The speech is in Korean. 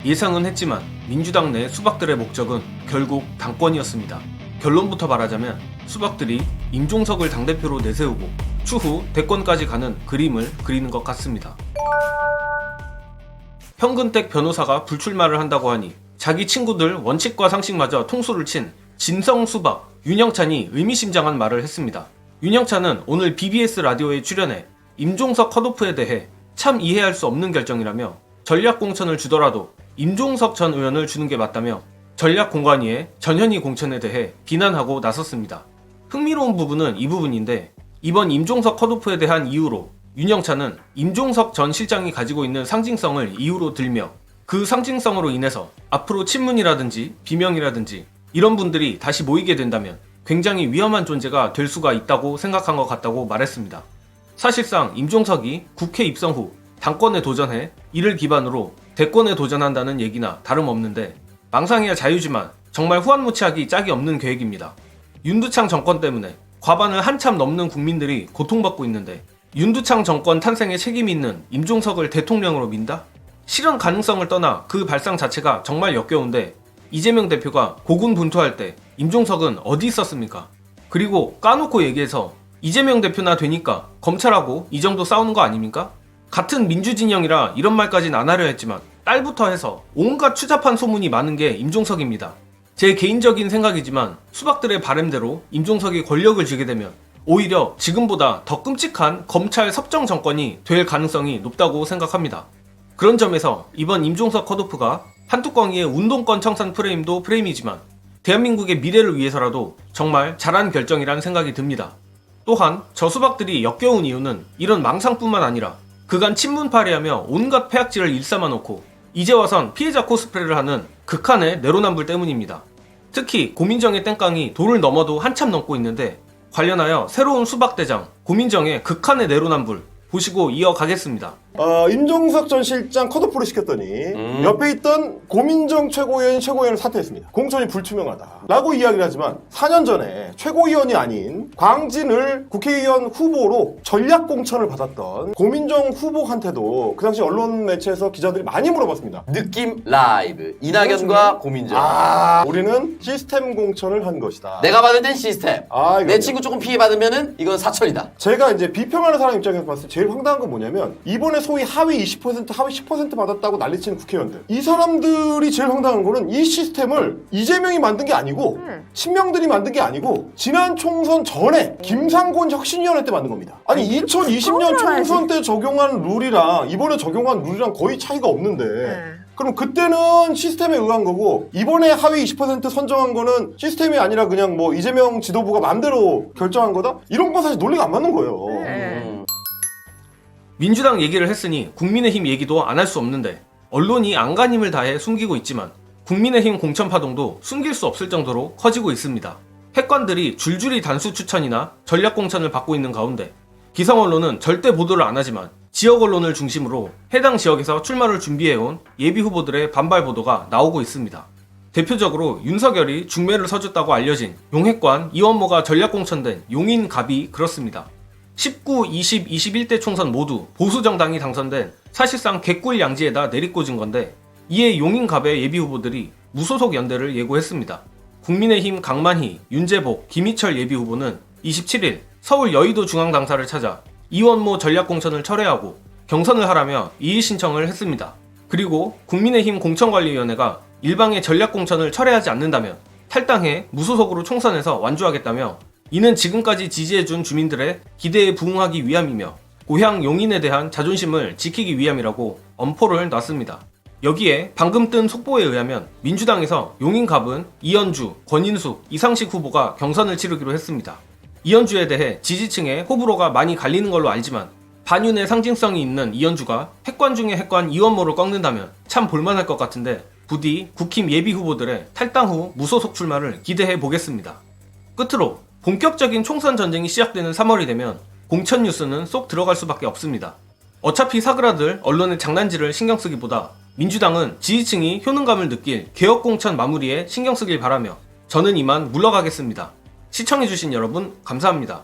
예상은 했지만 민주당 내 수박들의 목적은 결국 당권이었습니다. 결론부터 말하자면 수박들이 임종석을 당대표로 내세우고 추후 대권까지 가는 그림을 그리는 것 같습니다. 현근택 변호사가 불출마를 한다고 하니 자기 친구들 원칙과 상식마저 통수를 친 진성수박 윤영찬이 의미심장한 말을 했습니다. 윤영찬은 오늘 BBS 라디오에 출연해 임종석 컷오프에 대해 참 이해할 수 없는 결정이라며 전략공천을 주더라도 임종석 전 의원을 주는 게 맞다며 전략공관위의 전현희 공천에 대해 비난하고 나섰습니다. 흥미로운 부분은 이 부분인데 이번 임종석 컷오프에 대한 이유로 윤영찬은 임종석 전 실장이 가지고 있는 상징성을 이유로 들며 그 상징성으로 인해서 앞으로 친문이라든지 비명이라든지 이런 분들이 다시 모이게 된다면 굉장히 위험한 존재가 될 수가 있다고 생각한 것 같다고 말했습니다. 사실상 임종석이 국회 입성 후 당권에 도전해 이를 기반으로 대권에 도전한다는 얘기나 다름없는데 망상이야 자유지만 정말 후한무치하기 짝이 없는 계획입니다. 윤두창 정권 때문에 과반을 한참 넘는 국민들이 고통받고 있는데 윤두창 정권 탄생에 책임이 있는 임종석을 대통령으로 민다? 실현 가능성을 떠나 그 발상 자체가 정말 역겨운데 이재명 대표가 고군분투할 때 임종석은 어디 있었습니까? 그리고 까놓고 얘기해서 이재명 대표나 되니까 검찰하고 이 정도 싸우는 거 아닙니까? 같은 민주진영이라 이런 말까진 안 하려 했지만 딸부터 해서 온갖 추잡한 소문이 많은 게 임종석입니다. 제 개인적인 생각이지만 수박들의 바램대로 임종석이 권력을 쥐게 되면 오히려 지금보다 더 끔찍한 검찰 섭정 정권이 될 가능성이 높다고 생각합니다. 그런 점에서 이번 임종석 컷오프가 한뚜껑이의 운동권 청산 프레임도 프레임이지만 대한민국의 미래를 위해서라도 정말 잘한 결정이란 생각이 듭니다. 또한 저 수박들이 역겨운 이유는 이런 망상뿐만 아니라 그간 친문파리하며 온갖 폐악질을 일삼아놓고 이제 와선 피해자 코스프레를 하는 극한의 내로남불 때문입니다. 특히 고민정의 땡깡이 도를 넘어도 한참 넘고 있는데 관련하여 새로운 수박대장 고민정의 극한의 내로남불 보시고 이어가겠습니다. 임종석 전 실장 컷오프를 시켰더니 옆에 있던 고민정 최고위원을 사퇴했습니다. 공천이 불투명하다 라고 이야기를 하지만 4년 전에 최고위원이 아닌 광진을 국회의원 후보로 전략공천을 받았던 고민정 후보한테도 그 당시 언론 매체에서 기자들이 많이 물어봤습니다. 느낌 라이브 이낙연과 고민정. 우리는 시스템 공천을 한 것이다. 내가 받을 땐 시스템. 내 이거요. 친구 조금 피해받으면은 이건 사철이다. 제가 이제 비평하는 사람 입장에서 봤을 때 제일 황당한 건 뭐냐면 이번에 소위 하위 20% 하위 10% 받았다고 난리치는 국회의원들, 이 사람들이 제일 황당한 거는 이 시스템을 이재명이 만든 게 아니고 친명들이 만든 게 아니고 지난 총선 전에 김상곤 혁신위원회 때 만든 겁니다. 아니 2020년 총선 때 적용한 룰이랑 이번에 적용한 룰이랑 거의 차이가 없는데 그럼 그때는 시스템에 의한 거고 이번에 하위 20% 선정한 거는 시스템이 아니라 그냥 뭐 이재명 지도부가 마음대로 결정한 거다? 이런 건 사실 논리가 안 맞는 거예요. 민주당 얘기를 했으니 국민의힘 얘기도 안 할 수 없는데 언론이 안간힘을 다해 숨기고 있지만 국민의힘 공천 파동도 숨길 수 없을 정도로 커지고 있습니다. 핵관들이 줄줄이 단수 추천이나 전략 공천을 받고 있는 가운데 기성 언론은 절대 보도를 안 하지만 지역 언론을 중심으로 해당 지역에서 출마를 준비해온 예비 후보들의 반발 보도가 나오고 있습니다. 대표적으로 윤석열이 중매를 서줬다고 알려진 용핵관 이원모가 전략 공천된 용인갑이 그렇습니다. 19, 20, 21대 총선 모두 보수정당이 당선된 사실상 개꿀 양지에다 내리꽂은 건데 이에 용인갑의 예비후보들이 무소속 연대를 예고했습니다. 국민의힘 강만희, 윤재복, 김희철 예비후보는 27일 서울 여의도 중앙당사를 찾아 이원모 전략공천을 철회하고 경선을 하라며 이의 신청을 했습니다. 그리고 국민의힘 공천관리위원회가 일방의 전략공천을 철회하지 않는다면 탈당해 무소속으로 총선에서 완주하겠다며 이는 지금까지 지지해준 주민들의 기대에 부응하기 위함이며 고향 용인에 대한 자존심을 지키기 위함이라고 엄포를 놨습니다. 여기에 방금 뜬 속보에 의하면 민주당에서 용인갑은 이현주, 권인숙, 이상식 후보가 경선을 치르기로 했습니다. 이현주에 대해 지지층의 호불호가 많이 갈리는 걸로 알지만 반윤의 상징성이 있는 이현주가 핵관 중의 핵관 이원모를 꺾는다면 참 볼만할 것 같은데 부디 국힘 예비 후보들의 탈당 후 무소속 출마를 기대해 보겠습니다. 끝으로 본격적인 총선 전쟁이 시작되는 3월이 되면 공천 뉴스는 쏙 들어갈 수밖에 없습니다. 어차피 사그라들 언론의 장난질을 신경쓰기보다 민주당은 지지층이 효능감을 느낄 개혁공천 마무리에 신경쓰길 바라며 저는 이만 물러가겠습니다. 시청해주신 여러분 감사합니다.